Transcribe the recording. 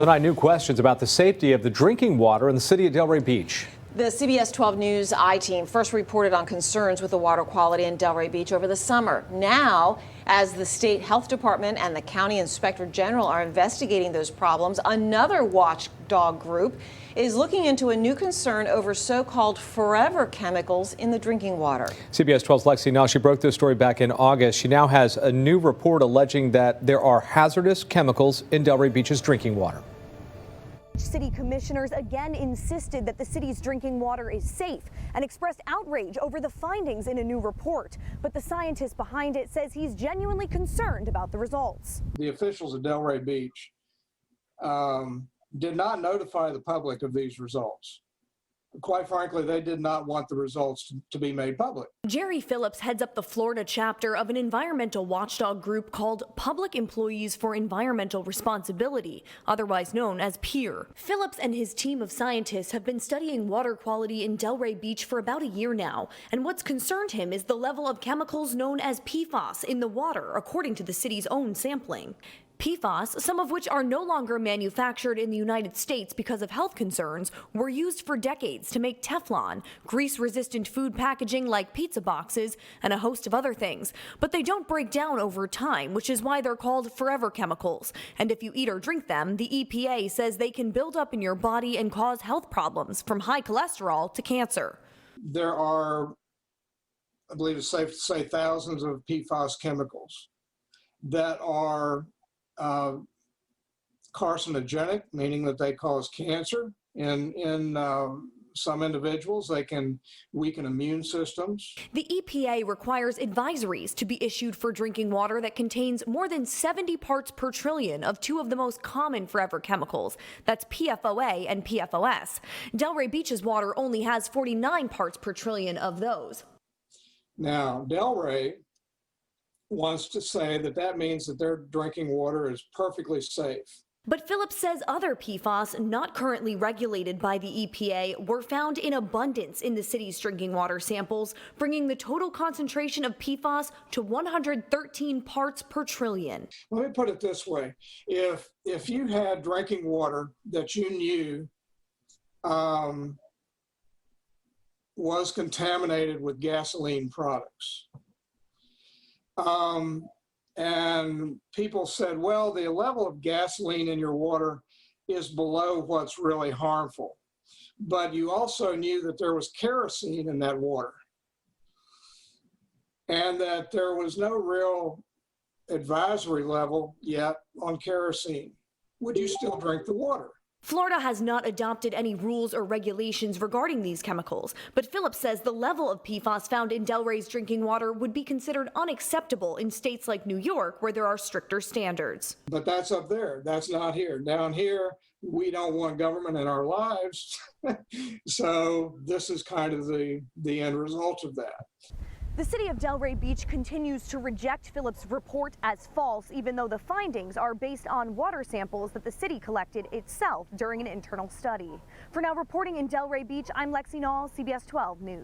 Tonight, new questions about the safety of the drinking water in the city of Delray Beach. The CBS 12 News I-team first reported on concerns with the water quality in Delray Beach over the summer. Now, as the state health department and the county inspector general are investigating those problems, another watchdog group is looking into a new concern over so-called forever chemicals in the drinking water. CBS 12's Lexi Nall, she broke this story back in August. She now has a new report alleging that there are hazardous chemicals in Delray Beach's drinking water. City commissioners again insisted that the city's drinking water is safe and expressed outrage over the findings in a new report. But the scientist behind it says he's genuinely concerned about the results. The officials at Delray Beach did not notify the public of these results. Quite frankly, they did not want the results to be made public. Jerry Phillips heads up the Florida chapter of an environmental watchdog group called Public Employees for Environmental Responsibility, otherwise known as PEER. Phillips and his team of scientists have been studying water quality in Delray Beach for about a year now, and what's concerned him is the level of chemicals known as PFAS in the water, according to the city's own sampling. PFAS, some of which are no longer manufactured in the United States because of health concerns, were used for decades to make Teflon, grease-resistant food packaging like pizza boxes, and a host of other things. But they don't break down over time, which is why they're called forever chemicals. And if you eat or drink them, the EPA says they can build up in your body and cause health problems, from high cholesterol to cancer. There are, I believe it's safe to say, thousands of PFAS chemicals that are carcinogenic, meaning that they cause cancer in some individuals. They can weaken immune systems. The EPA requires advisories to be issued for drinking water that contains more than 70 parts per trillion of two of the most common forever chemicals. That's PFOA and PFOS. Delray Beach's water only has 49 parts per trillion of those. Now, Delray wants to say that that means that their drinking water is perfectly safe. But Phillips says other PFAS not currently regulated by the EPA were found in abundance in the city's drinking water samples, bringing the total concentration of PFAS to 113 parts per trillion. Let me put it this way. If you had drinking water that you knew was contaminated with gasoline products, and people said, well, the level of gasoline in your water is below what's really harmful. But you also knew that there was kerosene in that water and that there was no real advisory level yet on kerosene. Would you still drink the water? Florida has not adopted any rules or regulations regarding these chemicals, but Phillips says the level of PFAS found in Delray's drinking water would be considered unacceptable in states like New York, where there are stricter standards. But that's up there. That's not here. Down here, we don't want government in our lives. So this is kind of the end result of that. The city of Delray Beach continues to reject Phillips' report as false, even though the findings are based on water samples that the city collected itself during an internal study. For now, reporting in Delray Beach, I'm Lexi Nall, CBS 12 News.